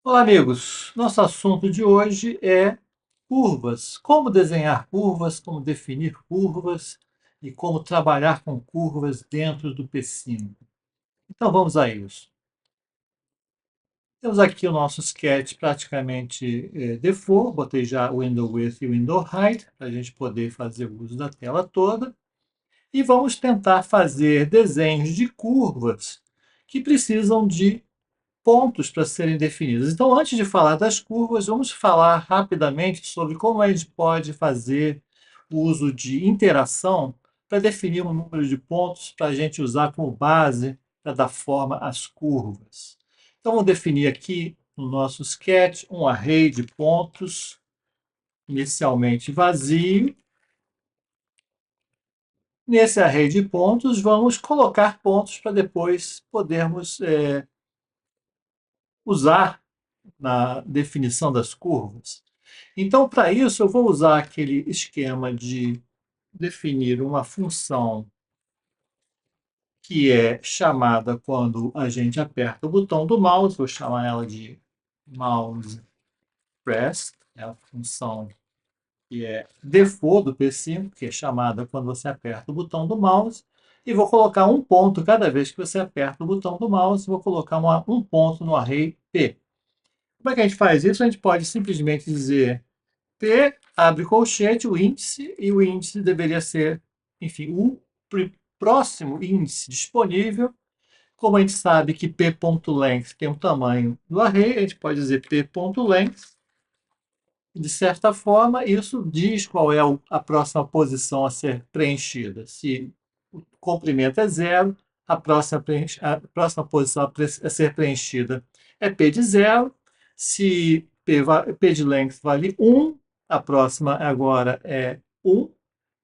Olá, amigos. Nosso assunto de hoje é curvas. Como desenhar curvas, como definir curvas e como trabalhar com curvas dentro do P5. Então vamos a isso. Temos aqui o nosso sketch praticamente default. Botei já o window width e o window height para a gente poder fazer uso da tela toda. E vamos tentar fazer desenhos de curvas que precisam de pontos para serem definidos. Então, antes de falar das curvas, vamos falar rapidamente sobre como a gente pode fazer o uso de interação para definir um número de pontos para a gente usar como base para dar forma às curvas. Então, vamos definir aqui no nosso sketch um array de pontos, inicialmente vazio. Nesse array de pontos, vamos colocar pontos para depois podermos usar na definição das curvas. Então, para isso, eu vou usar aquele esquema de definir uma função que é chamada quando a gente aperta o botão do mouse, vou chamar ela de mouse press, é a função que é default do P5, que é chamada quando você aperta o botão do mouse, e vou colocar um ponto cada vez que você aperta o botão do mouse, vou colocar um ponto no array P. Como é que a gente faz isso? A gente pode simplesmente dizer P, abre colchete, o índice, e o índice deveria ser, enfim, o próximo índice disponível. Como a gente sabe que p.length tem o tamanho do array, a gente pode dizer p.length. De certa forma, isso diz qual é a próxima posição a ser preenchida. Se o comprimento é zero, a próxima posição a ser preenchida é p de zero. Se p de length vale 1, a próxima agora é 1.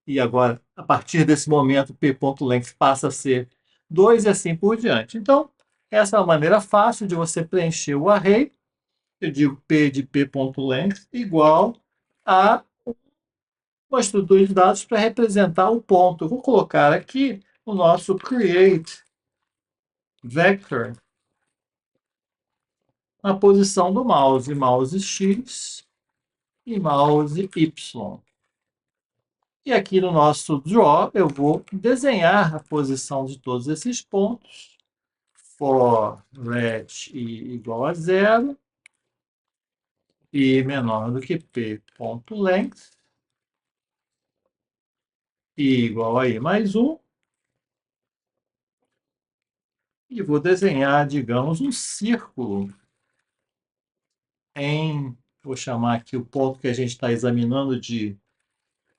E agora, a partir desse momento, p.length passa a ser 2 e assim por diante. Então, essa é uma maneira fácil de você preencher o array. Eu digo p de p.length igual a uma estrutura de dados para representar o ponto. Eu vou colocar aqui o nosso create vector na posição do mouse, mouse X e mouse Y. E aqui no nosso draw eu vou desenhar a posição de todos esses pontos. For let i igual a zero e menor do que p.length i igual a i mais 1. E vou desenhar, digamos, um círculo vou chamar aqui o ponto que a gente está examinando de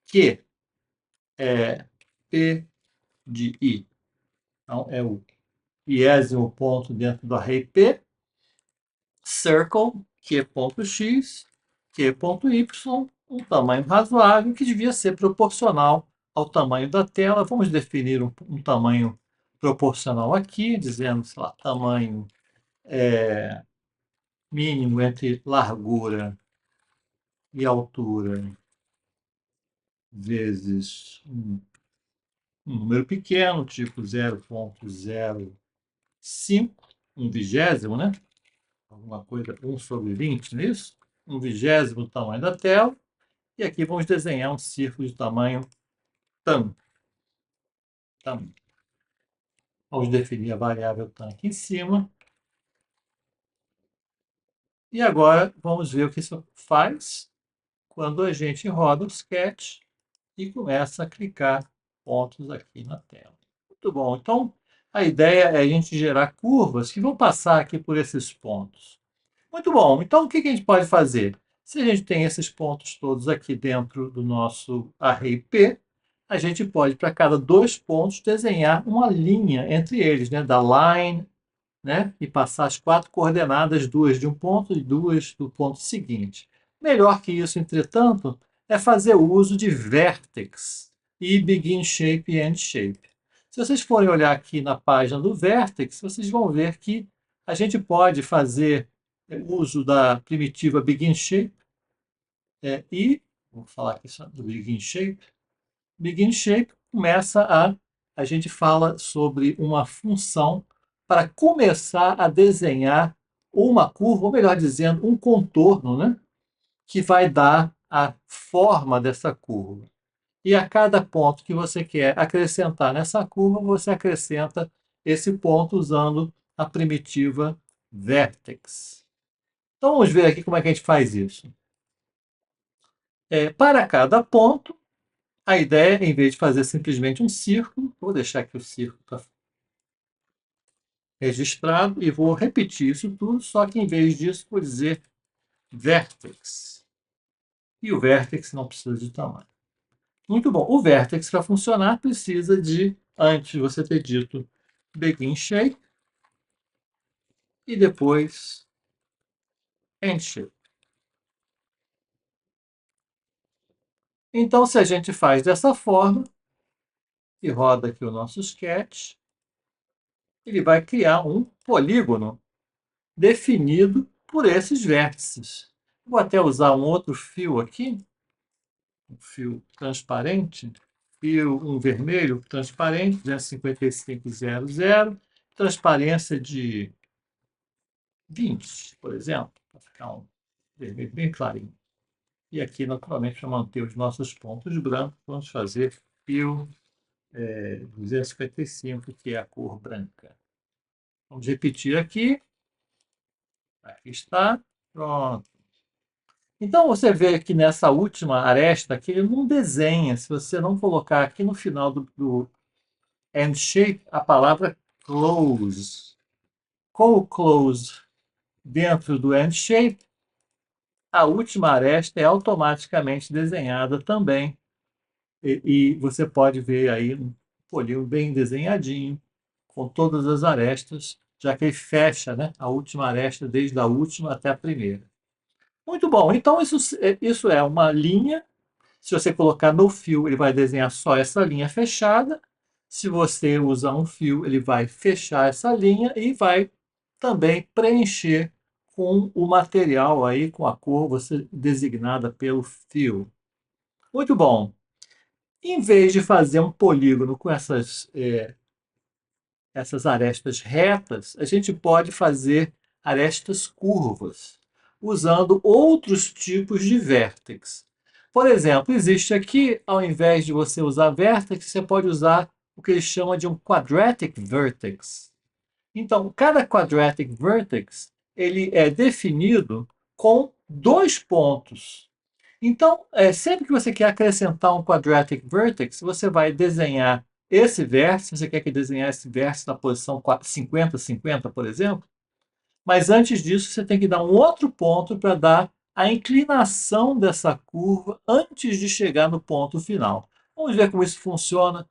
Q, é P de I. Então, é o iésimo ponto dentro do array P, circle, Q.x, Q.y, um tamanho razoável que devia ser proporcional ao tamanho da tela. Vamos definir um tamanho proporcional aqui, dizendo, sei lá, tamanho mínimo entre largura e altura vezes um número pequeno, tipo 0,05, um vigésimo, né? Alguma coisa, 1/20, não é isso? Um vigésimo do tamanho da tela. E aqui vamos desenhar um círculo de tamanho tam. Tam. Vamos definir a variável tam aqui em cima. E agora vamos ver o que isso faz quando a gente roda o sketch e começa a clicar pontos aqui na tela. Muito bom. Então, a ideia é a gente gerar curvas que vão passar aqui por esses pontos. Muito bom. Então, o que a gente pode fazer? Se a gente tem esses pontos todos aqui dentro do nosso array P, a gente pode, para cada dois pontos, desenhar uma linha entre eles, né? Da line, né? E passar as quatro coordenadas, duas de um ponto e duas do ponto seguinte. Melhor que isso, entretanto, é fazer uso de vertex e begin shape e end shape. Se vocês forem olhar aqui na página do vertex, vocês vão ver que a gente pode fazer uso da primitiva begin shape vou falar aqui só do begin shape. Begin shape começa a gente fala sobre uma função para começar a desenhar ou uma curva, ou melhor dizendo, um contorno, né? Que vai dar a forma dessa curva. E a cada ponto que você quer acrescentar nessa curva, você acrescenta esse ponto usando a primitiva vertex. Então vamos ver aqui como é que a gente faz isso. Para cada ponto, a ideia, em vez de fazer simplesmente um círculo, vou deixar aqui o círculo registrado e vou repetir isso tudo, só que em vez disso vou dizer vertex. E o vertex não precisa de tamanho. Muito bom. O vertex, para funcionar, precisa de, antes de você ter dito begin shape, e depois end shape. Então, se a gente faz dessa forma, e roda aqui o nosso sketch, ele vai criar um polígono definido por esses vértices. Vou até usar um outro fio aqui, um fio transparente, um vermelho transparente, 255,00, transparência de 20, por exemplo, para ficar um vermelho bem clarinho. E aqui, naturalmente, para manter os nossos pontos brancos, vamos fazer fio 255, que é a cor branca. Vamos repetir aqui. Aqui está. Pronto. Então, você vê aqui nessa última aresta que ele não desenha, se você não colocar aqui no final do end shape a palavra close. Com o close dentro do end shape, a última aresta é automaticamente desenhada também. E você pode ver aí um polígono bem desenhadinho, com todas as arestas, já que ele fecha, né, a última aresta desde a última até a primeira. Muito bom. Então, isso é uma linha. Se você colocar no fio, ele vai desenhar só essa linha fechada. Se você usar um fio, ele vai fechar essa linha e vai também preencher com o material aí, com a cor você designada pelo fio. Muito bom. Em vez de fazer um polígono com essas arestas retas, a gente pode fazer arestas curvas, usando outros tipos de vértex. Por exemplo, existe aqui, ao invés de você usar vértex, você pode usar o que eles chamam de um quadratic vertex. Então, cada quadratic vertex ele é definido com dois pontos. Então, sempre que você quer acrescentar um quadratic vertex, você vai desenhar esse vértice, você quer que desenhar esse vértice na posição 50-50, por exemplo, mas antes disso você tem que dar um outro ponto para dar a inclinação dessa curva antes de chegar no ponto final. Vamos ver como isso funciona.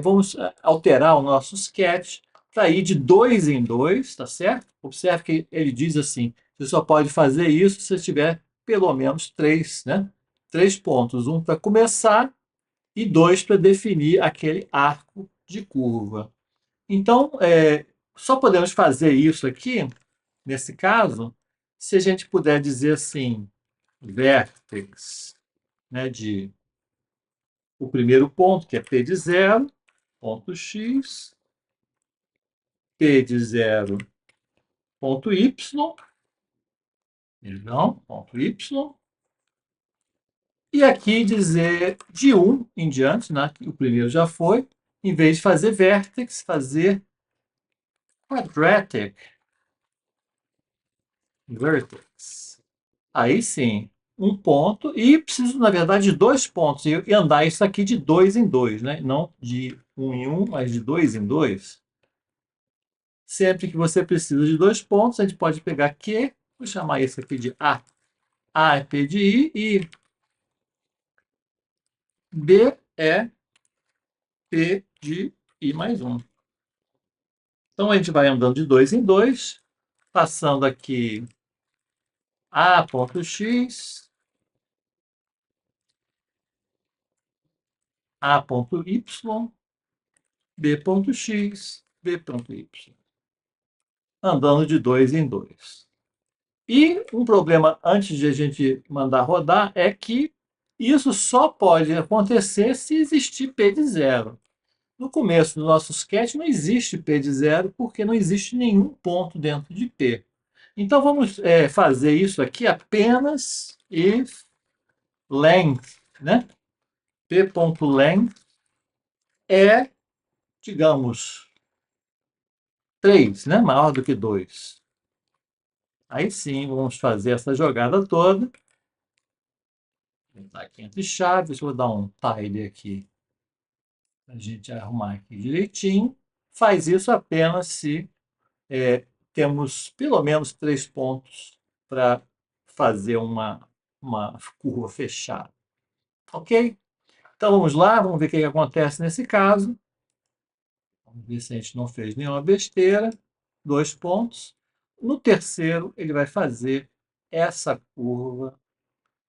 Vamos alterar o nosso sketch para ir de 2 em 2, tá certo? Observe que ele diz assim, você só pode fazer isso se tiver pelo menos 3, né? 3 pontos, um para começar e 2 para definir aquele arco de curva. Então, só podemos fazer isso aqui, nesse caso, se a gente puder dizer assim, vértex, né, de o primeiro ponto, que é P de 0, ponto X, P de 0, ponto Y, perdão, ponto Y, e aqui dizer de 1 em diante, né, que o primeiro já foi, em vez de fazer vértex, fazer quadratic vertex. Aí sim, um ponto, e preciso, na verdade, de 2 pontos, e andar isso aqui de 2 em 2, né? Não de 1 em 1, mas de 2 em 2. Sempre que você precisa de 2 pontos, a gente pode pegar Q, vou chamar isso aqui de A. A é P de I e B é P de I mais 1. Então a gente vai andando de 2 em 2, passando aqui A.x, A.y, B.x, B.y. Andando de 2 em 2. E um problema antes de a gente mandar rodar é que isso só pode acontecer se existir P de 0. No começo do nosso sketch não existe P de 0 porque não existe nenhum ponto dentro de P. Então, vamos fazer isso aqui apenas if length, né? p.length é, digamos, 3, né? Maior do que 2. Aí sim, vamos fazer essa jogada toda. Vou botar aqui entre chaves, vou dar um tidy aqui, para a gente arrumar aqui direitinho. Faz isso apenas se temos pelo menos 3 pontos para fazer uma curva fechada. Ok? Então vamos lá, vamos ver o que acontece nesse caso. Vamos ver se a gente não fez nenhuma besteira. 2 pontos. No terceiro, ele vai fazer essa curva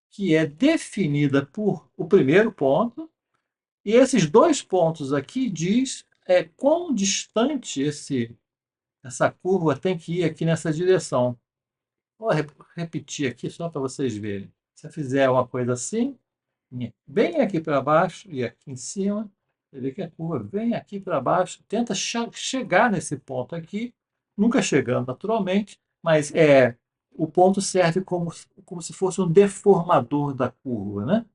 que é definida por o primeiro ponto. E esses 2 pontos aqui diz quão distante essa curva tem que ir aqui nessa direção. Vou repetir aqui só para vocês verem. Se eu fizer uma coisa assim, bem aqui para baixo e aqui em cima, você vê que a curva vem aqui para baixo, tenta chegar nesse ponto aqui, nunca chegando naturalmente, mas o ponto serve como se fosse um deformador da curva, né?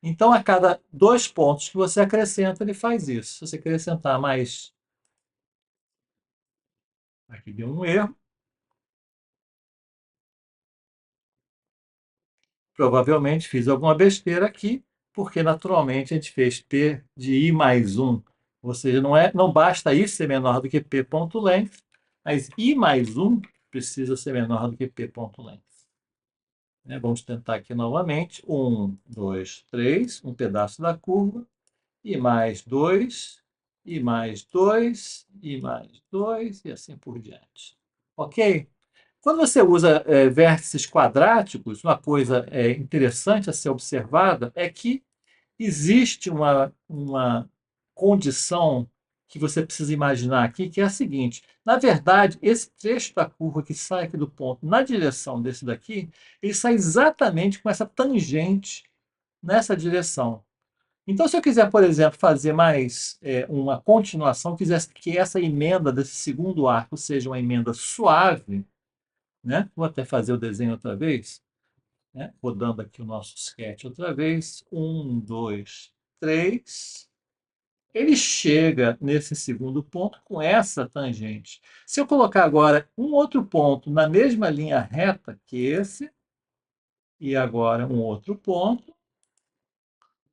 Então, a cada 2 pontos que você acrescenta, ele faz isso. Se você acrescentar mais, aqui deu um erro, provavelmente fiz alguma besteira aqui, porque naturalmente a gente fez P de I mais 1. Ou seja, não basta I ser menor do que P.length, mas I mais 1 precisa ser menor do que P.length. Vamos tentar aqui novamente. 1, 2, 3, um pedaço da curva, e mais 2, e mais 2, e mais 2, e assim por diante. Ok? Quando você usa vértices quadráticos, uma coisa interessante a ser observada é que existe uma condição que você precisa imaginar aqui, que é a seguinte: na verdade, esse trecho da curva que sai aqui do ponto na direção desse daqui, ele sai exatamente com essa tangente nessa direção. Então, se eu quiser, por exemplo, fazer mais uma continuação, quisesse que essa emenda desse segundo arco seja uma emenda suave, né? Vou até fazer o desenho outra vez, né? Rodando aqui o nosso sketch outra vez. 1, 2, 3. Ele chega nesse segundo ponto com essa tangente. Se eu colocar agora um outro ponto na mesma linha reta que esse, e agora um outro ponto,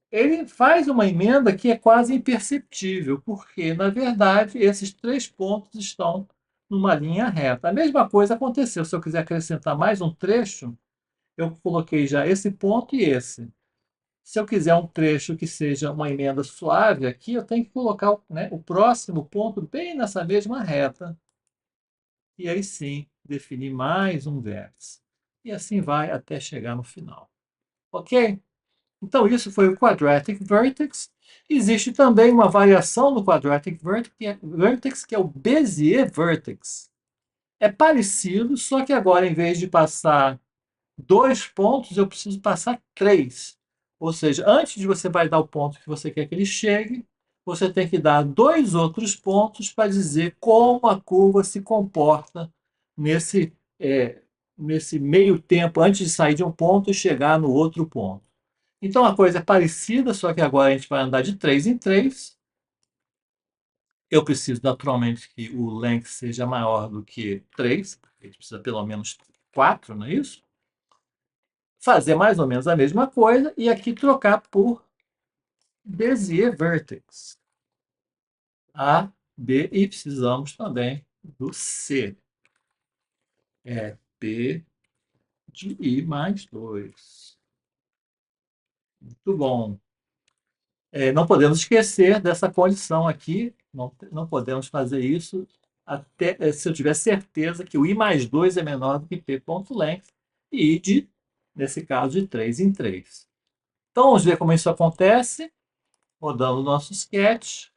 ele faz uma emenda que é quase imperceptível, porque, na verdade, esses 3 pontos estão numa linha reta. A mesma coisa aconteceu. Se eu quiser acrescentar mais um trecho, eu coloquei já esse ponto e esse. Se eu quiser um trecho que seja uma emenda suave aqui, eu tenho que colocar o próximo ponto bem nessa mesma reta. E aí sim, definir mais um vértice. E assim vai até chegar no final. Ok? Então, isso foi o Quadratic Vertex. Existe também uma variação do Quadratic Vertex, que é o Bezier Vertex. É parecido, só que agora, em vez de passar 2 pontos, eu preciso passar 3. Ou seja, antes de você vai dar o ponto que você quer que ele chegue, você tem que dar 2 outros pontos para dizer como a curva se comporta nesse, nesse meio tempo, antes de sair de um ponto e chegar no outro ponto. Então a coisa é parecida, só que agora a gente vai andar de 3 em 3. Eu preciso naturalmente que o length seja maior do que 3. A gente precisa pelo menos 4, não é isso? Fazer mais ou menos a mesma coisa e aqui trocar por Bezier Vertex. A, B e precisamos também do C. P de I mais 2. Muito bom. Não podemos esquecer dessa condição aqui, não podemos fazer isso até se eu tiver certeza que o I mais 2 é menor do que P.length e I nesse caso, de 3 em 3. Então, vamos ver como isso acontece, rodando o nosso sketch.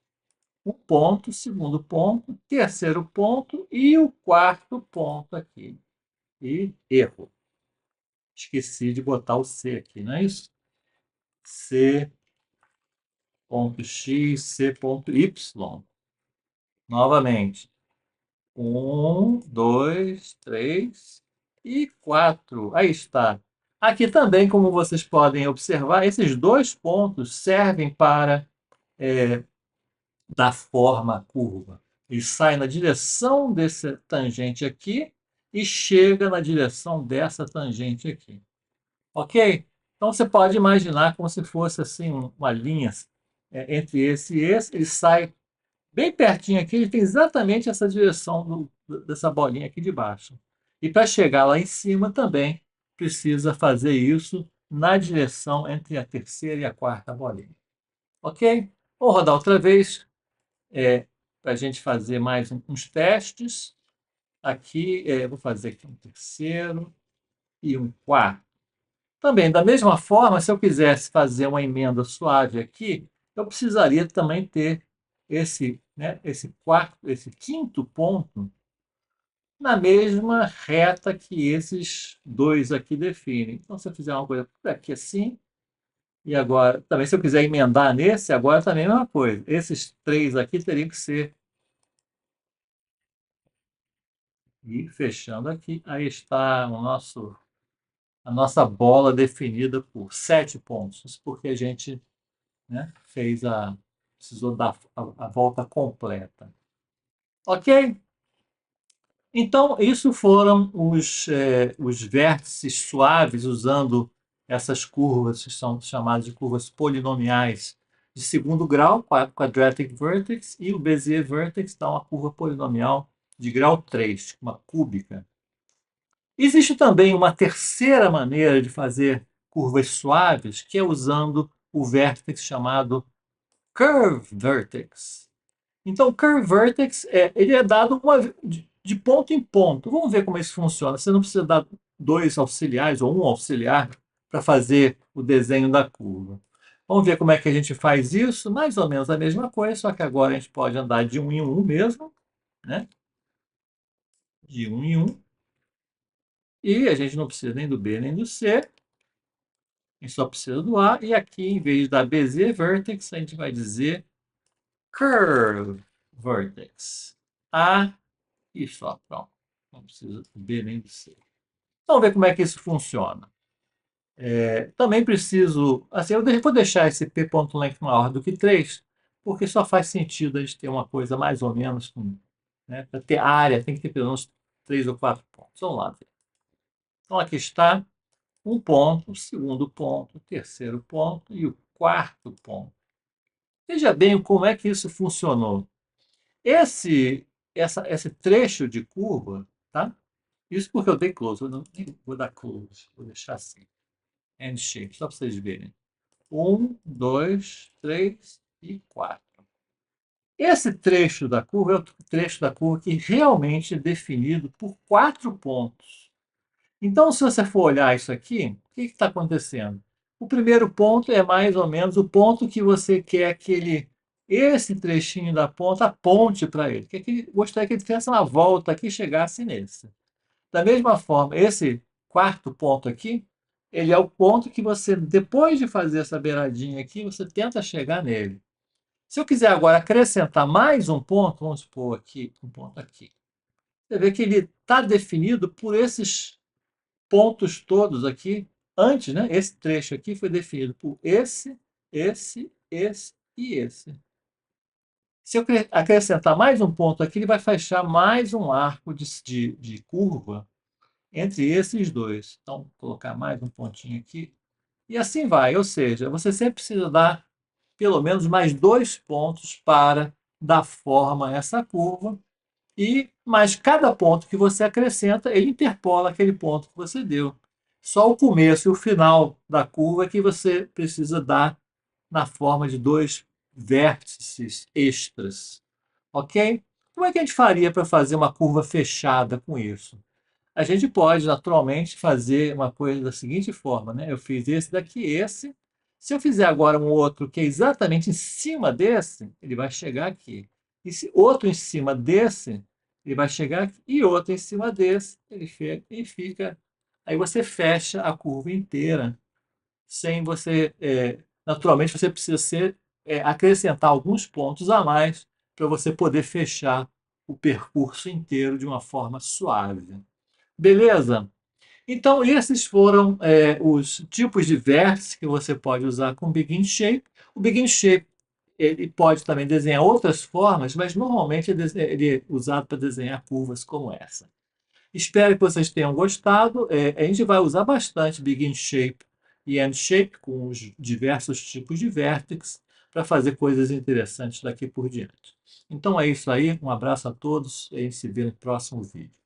Um ponto, segundo ponto, terceiro ponto e o quarto ponto aqui. E erro. Esqueci de botar o C aqui, não é isso? C ponto X, C ponto Y. Novamente. 1, 2, 3. e 4. Aí está. Aqui também, como vocês podem observar, esses dois pontos servem para dar forma à curva. Ele sai na direção dessa tangente aqui e chega na direção dessa tangente aqui. Ok? Então você pode imaginar como se fosse assim uma linha entre esse e esse. Ele sai bem pertinho aqui, ele tem exatamente essa direção dessa bolinha aqui de baixo. E para chegar lá em cima também precisa fazer isso na direção entre a terceira e a quarta bolinha. Ok? Vou rodar outra vez para a gente fazer mais uns testes. Aqui, vou fazer aqui um terceiro e um quarto. Também, da mesma forma, se eu quisesse fazer uma emenda suave aqui, eu precisaria também ter esse quinto ponto na mesma reta que esses dois aqui definem. Então, se eu fizer uma coisa por aqui assim, e agora, também se eu quiser emendar nesse, agora também é a mesma coisa. Esses três aqui teriam que ser, e fechando aqui, aí está a nossa bola definida por 7 pontos. Isso porque a gente, né, precisou dar a volta completa. Ok? Então, isso foram os vértices suaves usando essas curvas que são chamadas de curvas polinomiais de segundo grau, quadratic vertex, e o Bezier vertex dá uma curva polinomial de grau 3, uma cúbica. Existe também uma terceira maneira de fazer curvas suaves, que é usando o vértex chamado curve vertex. Então, o curve vertex ele é dado de ponto em ponto. Vamos ver como isso funciona. Você não precisa dar dois auxiliares ou um auxiliar para fazer o desenho da curva. Vamos ver como é que a gente faz isso. Mais ou menos a mesma coisa, só que agora a gente pode andar de um em um mesmo, né? De um em um. E a gente não precisa nem do B nem do C. A gente só precisa do A. E aqui, em vez da Bezier vertex, a gente vai dizer curve vertex. A e só, pronto. Não precisa B nem do C. Vamos ver como é que isso funciona. Também preciso, assim, eu vou deixar esse p.length maior do que 3, porque só faz sentido a gente ter uma coisa mais ou menos, né, para ter área, tem que ter pelo menos 3 ou 4 pontos. Vamos lá ver. Então aqui está um ponto, o segundo ponto, o terceiro ponto e o quarto ponto. Veja bem como é que isso funcionou. Esse trecho de curva, tá? Isso porque eu dei close, eu não vou dar close, vou deixar assim. Handshake, só para vocês verem. 1, 2, 3 e 4. Esse trecho da curva é o trecho da curva que realmente é definido por 4 pontos. Então, se você for olhar isso aqui, o que está acontecendo? O primeiro ponto é mais ou menos o ponto que você quer que esse trechinho da ponta aponte para ele. Gostaria que ele fizesse uma volta aqui e chegasse nesse. Da mesma forma, esse quarto ponto aqui, ele é o ponto que você, depois de fazer essa beiradinha aqui, você tenta chegar nele. Se eu quiser agora acrescentar mais um ponto, vamos supor aqui, um ponto aqui. Você vê que ele está definido por esses pontos todos aqui. Antes, né? Esse trecho aqui foi definido por esse e esse. Se eu acrescentar mais um ponto aqui, ele vai fechar mais um arco de curva entre esses dois. Então, vou colocar mais um pontinho aqui. E assim vai, ou seja, você sempre precisa dar pelo menos mais 2 pontos para dar forma a essa curva. Mas cada ponto que você acrescenta, ele interpola aquele ponto que você deu. Só o começo e o final da curva é que você precisa dar na forma de 2 vértices extras. Ok? Como é que a gente faria para fazer uma curva fechada com isso? A gente pode, naturalmente, fazer uma coisa da seguinte forma, né? Eu fiz esse daqui, esse. Se eu fizer agora um outro que é exatamente em cima desse, ele vai chegar aqui. E se outro em cima desse, ele vai chegar aqui. E outro em cima desse, ele fica. Aí você fecha a curva inteira, sem você. Naturalmente, você precisa acrescentar alguns pontos a mais para você poder fechar o percurso inteiro de uma forma suave. Beleza? Então, esses foram os tipos de vértices que você pode usar com Begin Shape. O Begin Shape ele pode também desenhar outras formas, mas normalmente ele é usado para desenhar curvas como essa. Espero que vocês tenham gostado. A gente vai usar bastante Begin Shape e End Shape com os diversos tipos de vértices para fazer coisas interessantes daqui por diante. Então é isso aí. Um abraço a todos e a gente se vê no próximo vídeo.